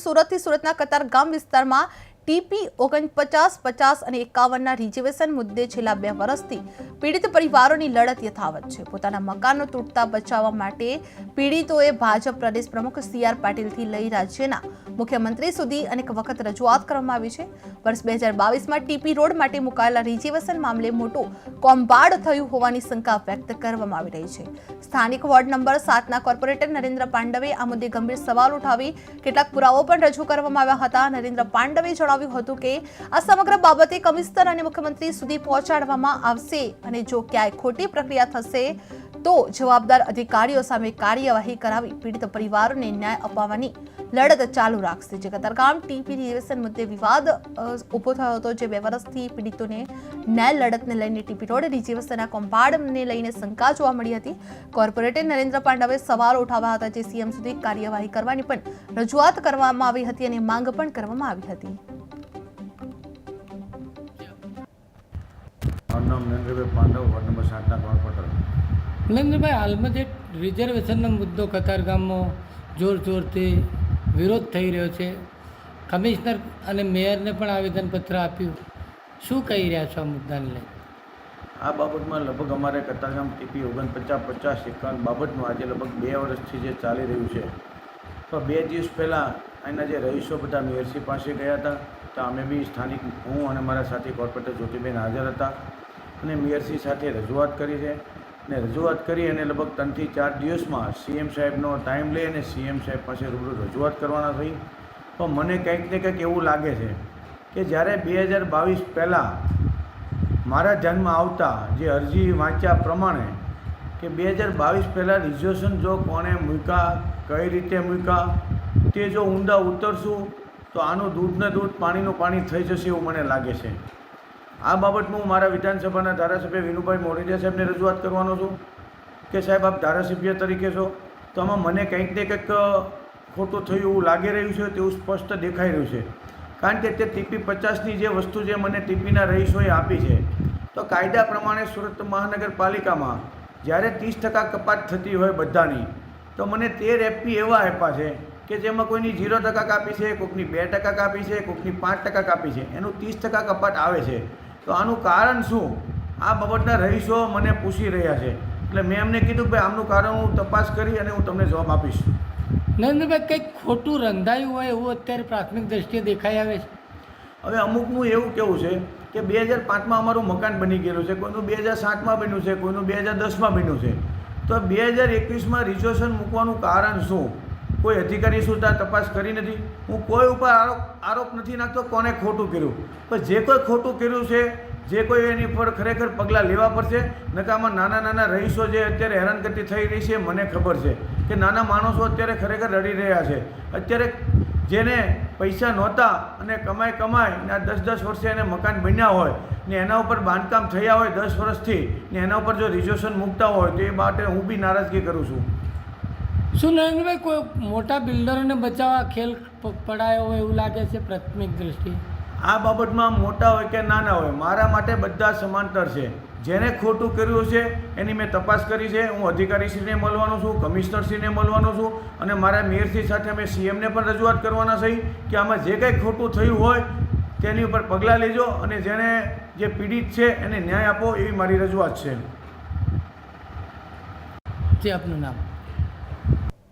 સુરતથી સુરતના કતારગામ વિસ્તારમાં ટીપી 49, 50 અને 51ના રિઝર્વેશન મુદ્દે છેલ્લા 2 વર્ષથી પીડિત પરિવારોની લડત યથાવત છે। પોતાના મકાનો તૂટતા બચાવવા માટે પીડિતોએ ભાજપ પ્રદેશ પ્રમુખ CR પાટીલથી લઈ રાજ્યના મુખ્યમંત્રી સુધી અનેક વખત રજૂઆત કરવામાં આવી છે। વર્ષ 2022માં ટીપી રોડ માટે મુકાયેલા રિઝર્વેશન મામલે મોટું કૌભાંડ થયું હોવાની શંકા વ્યક્ત કરવામાં આવી રહી છે। સ્થાનિક વોર્ડ નંબર 7ના કોર્પોરેટર નરેન્દ્ર પાંડવે આ મુદ્દે ગંભીર સવાલ ઉઠાવી કેટલાક પુરાવો પણ રજૂ કરવામાં આવ્યા હતા। નરેન્દ્ર પાંડવે જણાવ્યું હતું કે આ સમગ્ર બાબતે કમિશનર અને મુખ્યમંત્રી સુધી પહોંચાડવામાં આવશે અને જો ક્યાંય ખોટી પ્રક્રિયા થશે તો જવાબદાર અધિકારીઓ સામે કાર્યવાહી કરાવી પીડિત પરિવારોને ન્યાય અપાવવાની લડત ચાલુ રાખશે। જે કતારગામ ટીપી રિઝર્વેશન મુદ્દે વિવાદ ઉભો થયો હતો, જે 2 વર્ષથી પીડિતોને ન્યાય લડતને લઈને ટીપી રોડ રિઝર્વેશનના કૌભાંડને લઈને શંકા જોવા મળી હતી। કોર્પોરેટર નરેન્દ્ર પાંડવે સવાલ ઉઠાવ્યા હતા, જે CM સુધી કાર્યવાહી કરવાની પણ રજૂઆત કરવામાં આવી હતી અને માંગ પણ કરવામાં આવી હતી। નામ નરેન્દ્રભાઈ પાંડવ, વોર્ડ નંબર 7ના કોર્પોરેટર। નરેન્દ્રભાઈ, હાલમાં જે રિઝર્વેશનનો મુદ્દો કતારગામમાં જોરથી વિરોધ થઈ રહ્યો છે, કમિશનર અને મેયરને પણ આવેદનપત્ર આપ્યું, શું કહી રહ્યા છો આ મુદ્દાને લઈને? આ બાબતમાં લગભગ અમારે કતારગામ ટીપી 49, 50, 51 બાબતનું આજે લગભગ 2 વર્ષથી જે ચાલી રહ્યું છે, તો 2 દિવસ પહેલાં અહીંના જે રહીશો બધા મેયરશ્રી પાસે ગયા હતા, તો અમે બી સ્થાનિક હું અને મારા સાથી કોર્પોરેટર જ્યોતિબેન હાજર હતા અને મેયરશ્રી સાથે રજૂઆત કરી છે અને રજૂઆત કરી અને લગભગ 3 થી 4 દિવસમાં CM સાહેબનો ટાઈમ લઈ અને CM સાહેબ પાસે રૂબરૂ રજૂઆત કરવાના થઈ। તો મને કંઈક ને કંઈક એવું લાગે છે કે જ્યારે 2022 પહેલાં મારા ધ્યાનમાં આવતા જે અરજી વાંચ્યા પ્રમાણે કે 2022 પહેલાં રિઝર્વેશન જો કોણે મૂક્યા, કઈ રીતે મૂક્યા, તે જો ઊંડા ઉતરશું તો આનું દૂધને દૂધ પાણીનું પાણી થઈ જશે એવું મને લાગે છે। આ બાબતનું હું મારા વિધાનસભાના ધારાસભ્ય વિનુભાઈ મોરડિયા સાહેબને રજૂઆત કરવાનો છું કે સાહેબ, આપ ધારાસભ્ય તરીકે છો તો આમાં મને કંઈક ને કંઈક ખોટું થયું એવું લાગી રહ્યું છે, તેવું સ્પષ્ટ દેખાઈ રહ્યું છે। કારણ કે તે ટીપી 50ની જે વસ્તુ જે મને ટીપીના રહીશોએ આપી છે, તો કાયદા પ્રમાણે સુરત મહાનગરપાલિકામાં જ્યારે 30% કપાત થતી હોય બધાની, તો મને 13 FP એવા આપ્યા છે કે જેમાં કોઈની 0% કાપી છે, કોઈકની 2% કાપી છે, કોઈકની 5% કાપી છે, એનું 30% કપાત આવે છે। તો આનું કારણ શું, આ બાબતના રહીશો મને પૂછી રહ્યા છે, એટલે મેં એમને કીધું કે ભાઈ આમનું કારણ હું તપાસ કરી અને હું તમને જવાબ આપીશ। નરેન્દ્રભાઈ, કંઈક ખોટું રંધાયું હોય એવું અત્યારે પ્રાથમિક દ્રષ્ટિએ દેખાઈ આવે છે। હવે અમુકનું એવું કેવું છે કે 2005માં અમારું મકાન બની ગયેલું છે, કોઈનું 2007માં બન્યું છે, કોઈનું 2010માં બન્યું છે, તો 2021માં રિઝર્વેશન મૂકવાનું કારણ શું? કોઈ અધિકારી શું ત્યાં તપાસ કરી નથી? હું કોઈ ઉપર આરોપ નથી નાખતો કોને ખોટું કર્યું, પણ જે કોઈ ખોટું કર્યું છે, જે કોઈ એની પર ખરેખર પગલાં લેવા પડશે। નકામાં નાના રહીશો જે અત્યારે હેરાનગતિ થઈ રહી છે, મને ખબર છે કે નાના માણસો અત્યારે ખરેખર રડી રહ્યા છે। અત્યારે જેને પૈસા નહોતા અને કમાઈ ને 10 વર્ષે એને મકાન બન્યા હોય ને એના ઉપર બાંધકામ થયા હોય 10 વર્ષથી ને એના ઉપર જો રિઝર્વેશન મૂકતા હોય તો એ માટે હું બી નારાજગી કરું છું। શું નરેન્દ્રભાઈ, કોઈ મોટા બિલ્ડરોને બચાવવા ખેલ પડાયો હોય એવું લાગે છે પ્રાથમિક દ્રષ્ટિએ? આ બાબતમાં મોટા હોય કે નાના હોય, મારા માટે બધા સમાંતર છે। જેને ખોટું કર્યું છે એની મેં તપાસ કરી છે। હું અધિકારીશ્રીને મળવાનો છું, કમિશનરશ્રીને મળવાનો છું અને મારા મેયરશ્રી સાથે અમે CMને પણ રજૂઆત કરવાના છે કે આમાં જે કંઈ ખોટું થયું હોય તેની ઉપર પગલાં લેજો અને જેને જે પીડિત છે એને ન્યાય આપો, એવી મારી રજૂઆત છે। જે આપનું નામ?